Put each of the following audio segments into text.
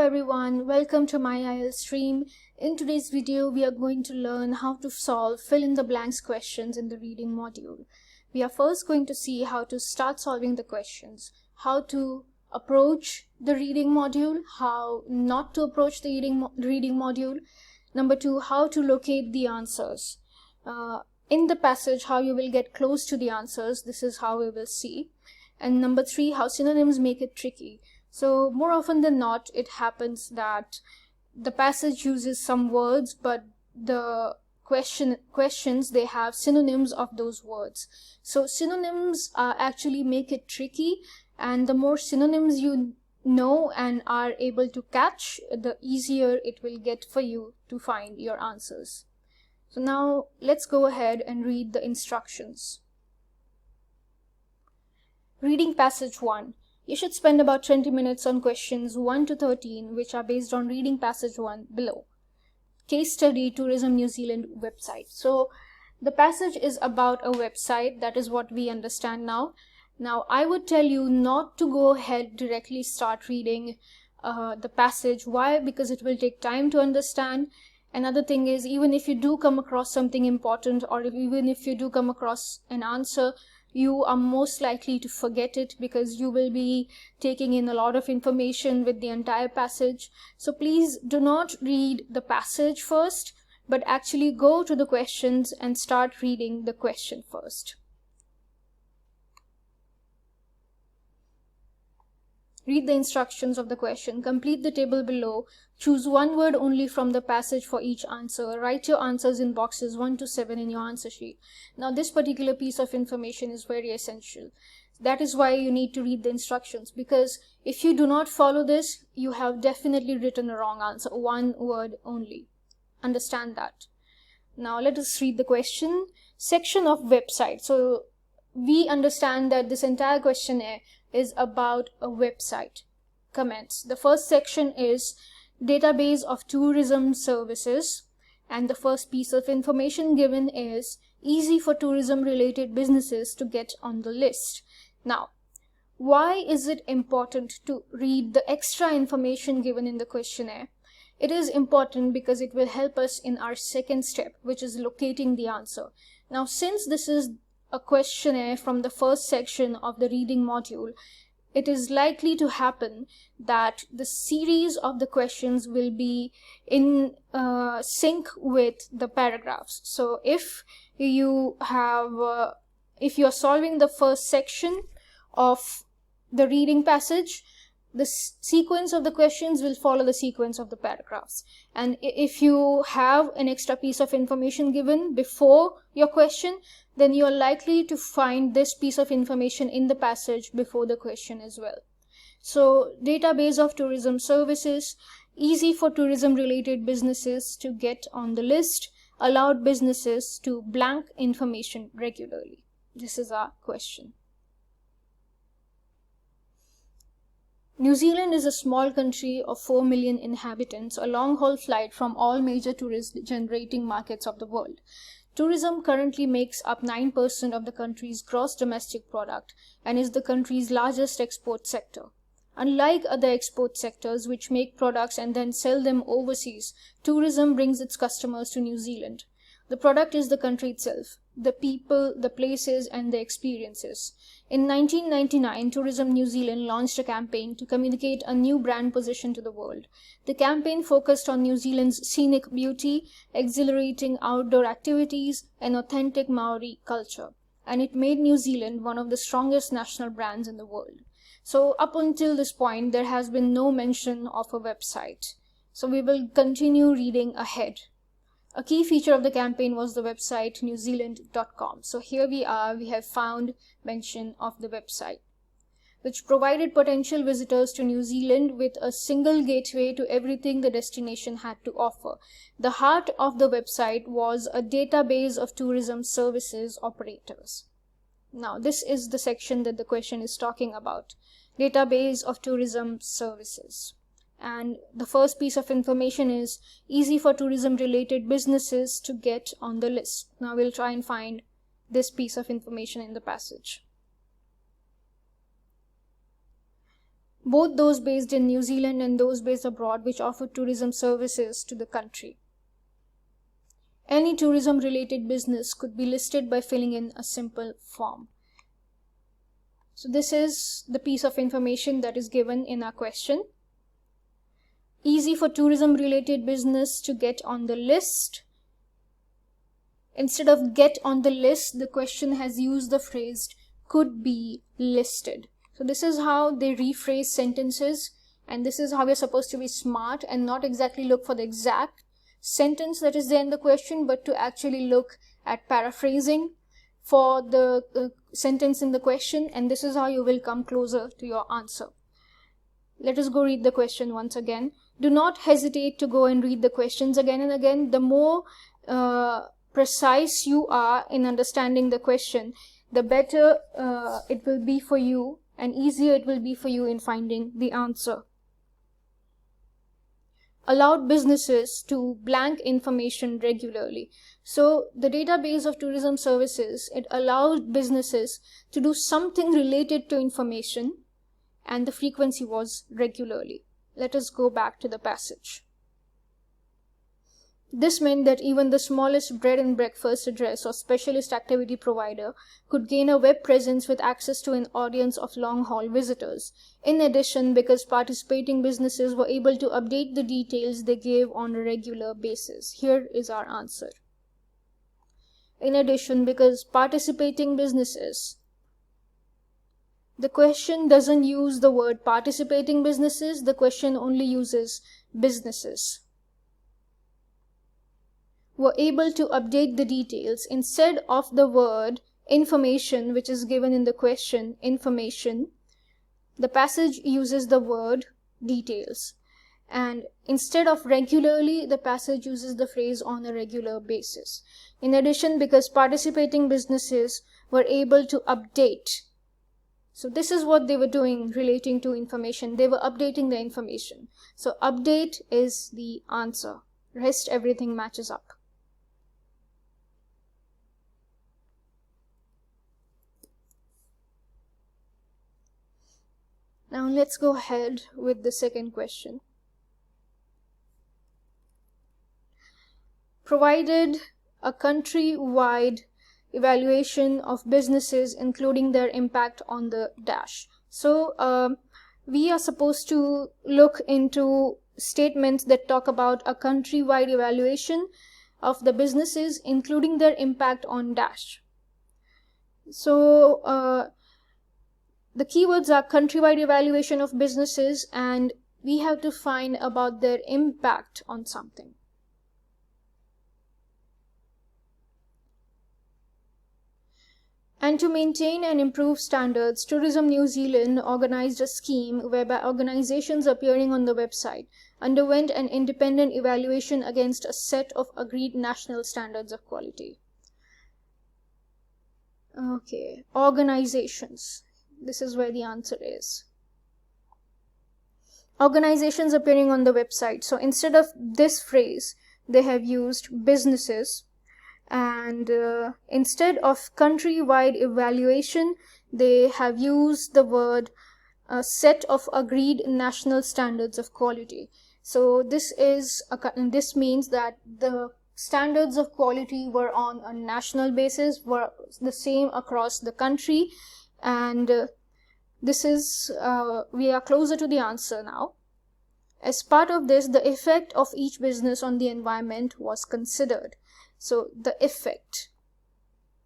everyone, welcome to my IELTS stream. In today's video, we are going to learn how to solve fill in the blanks questions in the reading module. We are first going to see how to start solving the questions, how to approach the reading module, how not to approach the reading module. Number 2, how to locate the answers. In the passage, how you will get close to the answers. This is how we will see. And number 3, how synonyms make it tricky. So more often than not, it happens that the passage uses some words, but the questions, they have synonyms of those words. So synonyms actually make it tricky, and the more synonyms you know and are able to catch, the easier it will get for you to find your answers. So now let's go ahead and read the instructions. Reading passage 1. You should spend about 20 minutes on questions 1 to 13, which are based on reading passage 1 below. Case study, Tourism New Zealand website. So the passage is about a website. That is what we understand now. Now I would tell you not to go ahead directly start reading the passage. Why? Because it will take time to understand. Another thing is, even if you do come across something important, or even if you do come across an answer, you are most likely to forget it because you will be taking in a lot of information with the entire passage. So please do not read the passage first, but actually go to the questions and start reading the question first. Read the instructions of the question. Complete the table below. Choose one word only from the passage for each answer. Write your answers in boxes 1 to 7 in your answer sheet. Now this particular piece of information is very essential. That is why you need to read the instructions, because if you do not follow this, you have definitely written a wrong answer. One word only. Understand that. Now let us read the question. Section of website. So we understand that this entire questionnaire is about a website. Comments. The first section is database of tourism services, and the first piece of information given is easy for tourism related businesses to get on the list. Now, why is it important to read the extra information given in the questionnaire? It is important because it will help us in our second step, which is locating the answer. Now, since this is a questionnaire from the first section of the reading module, it is likely to happen that the series of the questions will be in sync with the paragraphs. So if you are solving the first section of the reading passage, the sequence of the questions will follow the sequence of the paragraphs. And if you have an extra piece of information given before your question, then you are likely to find this piece of information in the passage before the question as well. So, database of tourism services, easy for tourism related businesses to get on the list, allowed businesses to blank information regularly. This is our question. New Zealand is a small country of 4 million inhabitants, a long-haul flight from all major tourist-generating markets of the world. Tourism currently makes up 9% of the country's gross domestic product and is the country's largest export sector. Unlike other export sectors which make products and then sell them overseas, tourism brings its customers to New Zealand. The product is the country itself, the people, the places, and the experiences. In 1999, Tourism New Zealand launched a campaign to communicate a new brand position to the world. The campaign focused on New Zealand's scenic beauty, exhilarating outdoor activities, and authentic Maori culture. And it made New Zealand one of the strongest national brands in the world. So up until this point, there has been no mention of a website. So we will continue reading ahead. A key feature of the campaign was the website newzealand.com. So here we have found mention of the website, which provided potential visitors to New Zealand with a single gateway to everything the destination had to offer. The heart of the website was a database of tourism services operators. Now, this is the section that the question is talking about. Database of tourism services. And the first piece of information is easy for tourism related businesses to get on the list. Now we'll try and find this piece of information in the passage. both those based in New Zealand and those based abroad which offer tourism services to the country. Any tourism related business could be listed by filling in a simple form. So this is the piece of information that is given in our question. Easy for tourism related business to get on the list. Instead of get on the list, the question has used the phrase could be listed. So this is how they rephrase sentences, and this is how we're supposed to be smart and not exactly look for the exact sentence that is there in the question, but to actually look at paraphrasing for the sentence in the question, and this is how you will come closer to your answer. Let us go read the question once again. Do not hesitate to go and read the questions again and again. The more precise you are in understanding the question, the better it will be for you and easier it will be for you in finding the answer. Allowed businesses to blank information regularly. So the database of tourism services, it allowed businesses to do something related to information, and the frequency was regularly. Let us go back to the passage. This meant that even the smallest bread and breakfast address or specialist activity provider could gain a web presence with access to an audience of long-haul visitors. In addition, because participating businesses were able to update the details they gave on a regular basis. Here is our answer. In addition, because participating businesses, the question doesn't use the word participating businesses, the question only uses businesses, were able to update the details. Instead of the word information, which is given in the question, information, the passage uses the word details. And instead of regularly, the passage uses the phrase on a regular basis. In addition, because participating businesses were able to update. So this is what they were doing relating to information. They were updating the information. So update is the answer. Rest everything matches up. Now let's go ahead with the second question. Provided a country-wide evaluation of businesses including their impact on the dash. So we are supposed to look into statements that talk about a country-wide evaluation of the businesses including their impact on dash. So the keywords are countrywide evaluation of businesses, and we have to find about their impact on something. And to maintain and improve standards, Tourism New Zealand organized a scheme whereby organizations appearing on the website underwent an independent evaluation against a set of agreed national standards of quality. Okay, organizations. This is where the answer is. Organizations appearing on the website. So instead of this phrase, they have used businesses. And instead of country-wide evaluation, they have used the word a set of agreed national standards of quality. So this means that the standards of quality were on a national basis, were the same across the country, and this is we are closer to the answer now. As part of this, the effect of each business on the environment was considered. So the effect,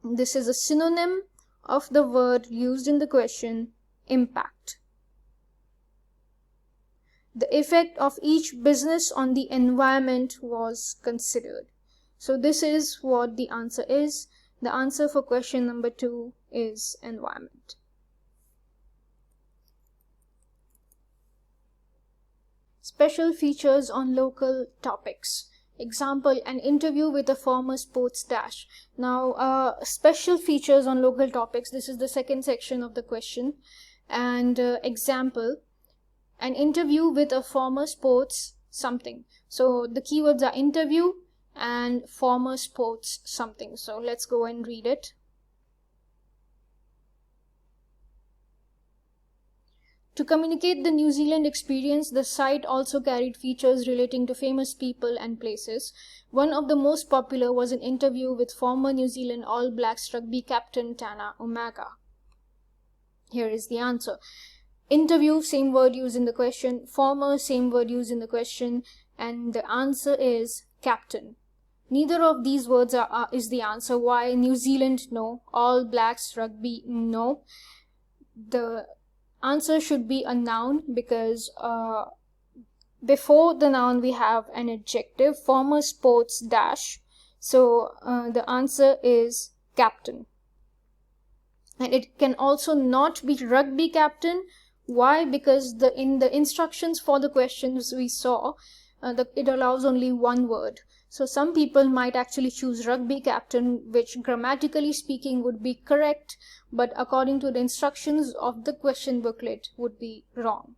this is a synonym of the word used in the question, impact. The effect of each business on the environment was considered. So this is what the answer is. The answer for question number 2 is environment. Special features on local topics. Example, an interview with a former sports dash. Now, special features on local topics. This is the second section of the question. And example, an interview with a former sports something. So the keywords are interview and former sports something. So let's go and read it. To communicate the New Zealand experience, the site also carried features relating to famous people and places. One of the most popular was an interview with former New Zealand All Blacks rugby captain Tana Umaga. Here is the answer. Interview, same word used in the question. Former, same word used in the question. And the answer is captain. Neither of these words is the answer. Why? New Zealand, no. All Blacks rugby, no. The answer should be a noun because before the noun we have an adjective, former sports dash. So the answer is captain. And it can also not be rugby captain. Why? Because in the instructions for the questions we saw, it allows only one word. So some people might actually choose rugby captain, which grammatically speaking would be correct, but according to the instructions of the question booklet would be wrong.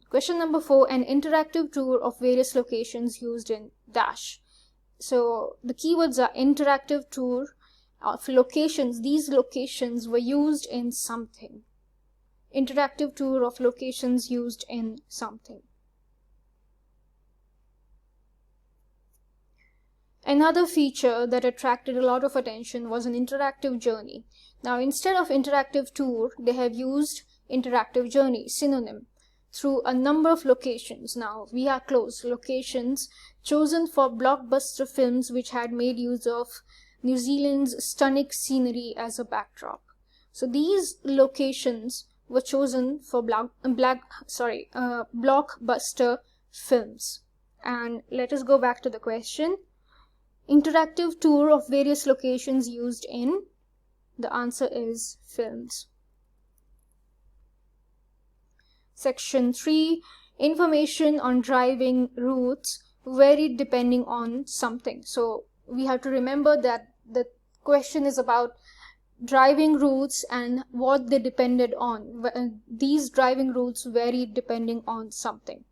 Question number 4, an interactive tour of various locations used in dash. So the keywords are interactive tour of locations. These locations were used in something. Interactive tour of locations used in something. Another feature that attracted a lot of attention was an interactive journey. Now, instead of interactive tour, they have used interactive journey, synonym, through a number of locations. Now, we are close. Locations chosen for blockbuster films which had made use of New Zealand's stunning scenery as a backdrop. So these locations were chosen for blockbuster films. And let us go back to the question. Interactive tour of various locations used in, the answer is films. Section 3, information on driving routes varied depending on something. So we have to remember that the question is about driving routes and what they depended on. These driving routes varied depending on something.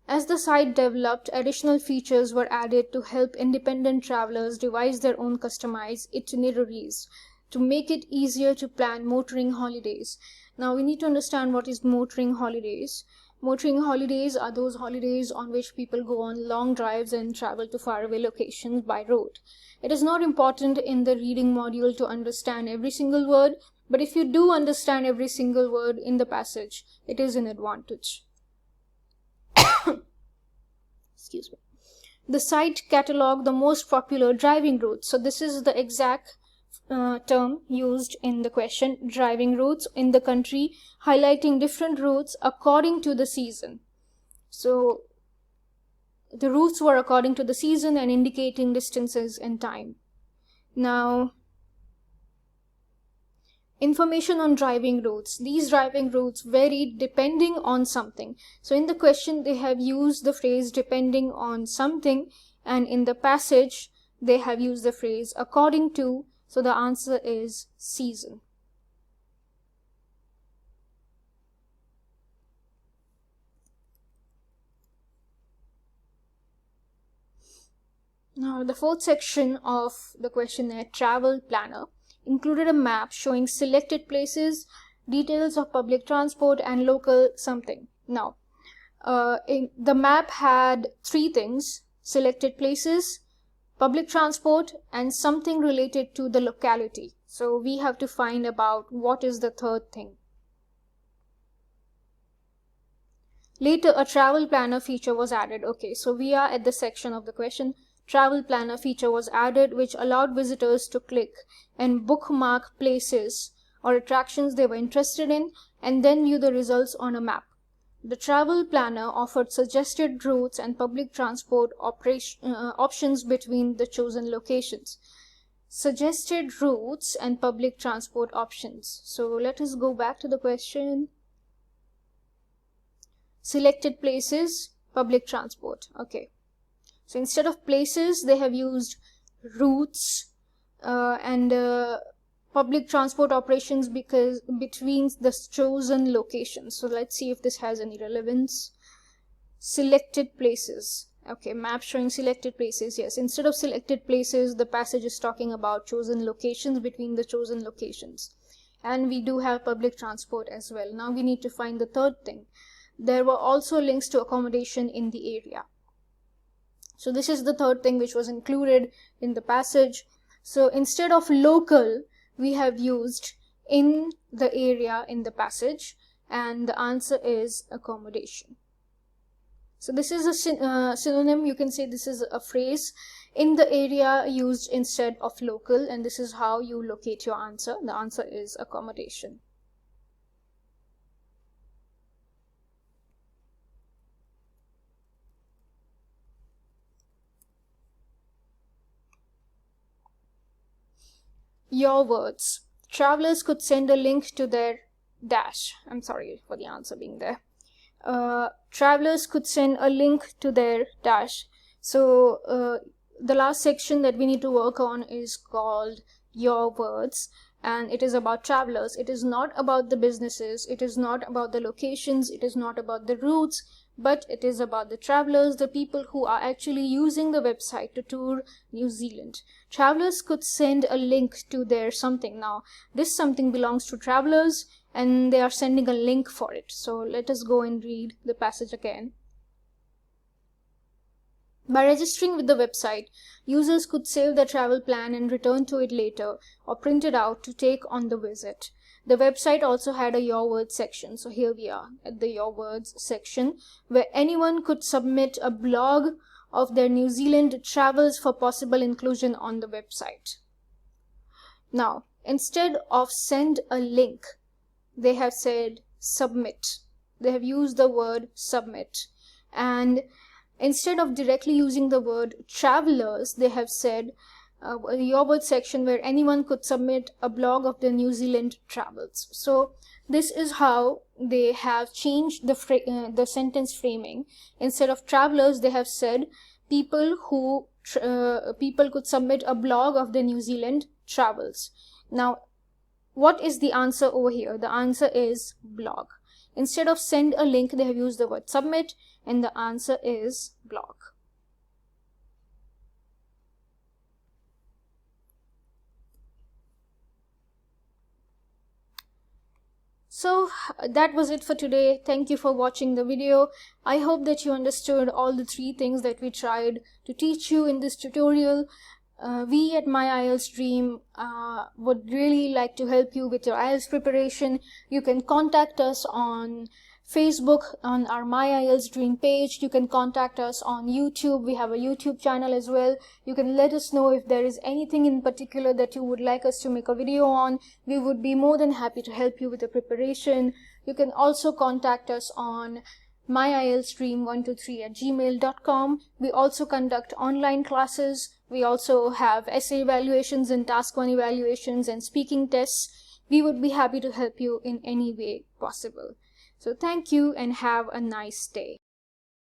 As the site developed, additional features were added to help independent travelers devise their own customized itineraries to make it easier to plan motoring holidays. Now we need to understand what is motoring holidays. Motoring holidays are those holidays on which people go on long drives and travel to faraway locations by road. It is not important in the reading module to understand every single word, but if you do understand every single word in the passage, it is an advantage. Excuse me. The site cataloged the most popular driving routes. So this is the exact term used in the question, driving routes in the country, highlighting different routes according to the season. So the routes were according to the season and indicating distances and time. Now, information on driving routes. These driving routes varied depending on something. So in the question, they have used the phrase depending on something, and in the passage, they have used the phrase according to. So the answer is season. Now, the fourth section of the questionnaire, travel planner, included a map showing selected places, details of public transport, and local something. Now, the map had three things: selected places, public transport, and something related to the locality. So we have to find about what is the third thing. Later, a travel planner feature was added. Okay, so we are at the section of the question. Travel planner feature was added, which allowed visitors to click and bookmark places or attractions they were interested in and then view the results on a map. The travel planner offered suggested routes and public transport options between the chosen locations. Suggested routes and public transport options. So let us go back to the question. Selected places, public transport. Okay. So instead of places, they have used routes and public transport operations because between the chosen locations. So let's see if this has any relevance. Selected places. Okay, map showing selected places. Yes, instead of selected places, the passage is talking about chosen locations between the chosen locations. and we do have public transport as well. Now we need to find the third thing. There were also links to accommodation in the area. So this is the third thing which was included in the passage. So instead of local, we have used in the area in the passage, and the answer is accommodation. So this is a synonym. You can say this is a phrase, in the area, used instead of local, and this is how you locate your answer. The answer is accommodation. Your words. Travelers could send a link to their dash. I'm sorry for the answer being there. Travelers could send a link to their dash. So the last section that we need to work on is called your words, and it is about travelers. It is not about the businesses, it is not about the locations, it is not about the routes, but it is about the travelers, the people who are actually using the website to tour New Zealand. Travelers could send a link to their something. Now this something belongs to travelers and they are sending a link for it. So let us go and read the passage again. By registering with the website, users could save their travel plan and return to it later, or print it out to take on the visit. The website also had a Your Words section. So here we are at the Your Words section, where anyone could submit a blog of their New Zealand travels for possible inclusion on the website. Now, instead of send a link, they have said submit. They have used the word submit. And instead of directly using the word travelers, they have said Your Words section where anyone could submit a blog of their New Zealand travels. So this is how they have changed the sentence framing. Instead of travelers, they have said people could submit a blog of their New Zealand travels. Now, what is the answer over here? The answer is blog. Instead of send a link, they have used the word submit, and the answer is blog. So that was it for today. Thank you for watching the video. I hope that you understood all the 3 things that we tried to teach you in this tutorial. We at My IELTS Dream would really like to help you with your IELTS preparation. You can contact us on Facebook on our My IELTS Dream page. You can contact us on YouTube. We have a YouTube channel as well. You can let us know if there is anything in particular that you would like us to make a video on. We would be more than happy to help you with the preparation. You can also contact us on myieltsdream123@gmail.com. We also conduct online classes. We also have essay evaluations and task 1 evaluations and speaking tests. We would be happy to help you in any way possible. So thank you and have a nice day.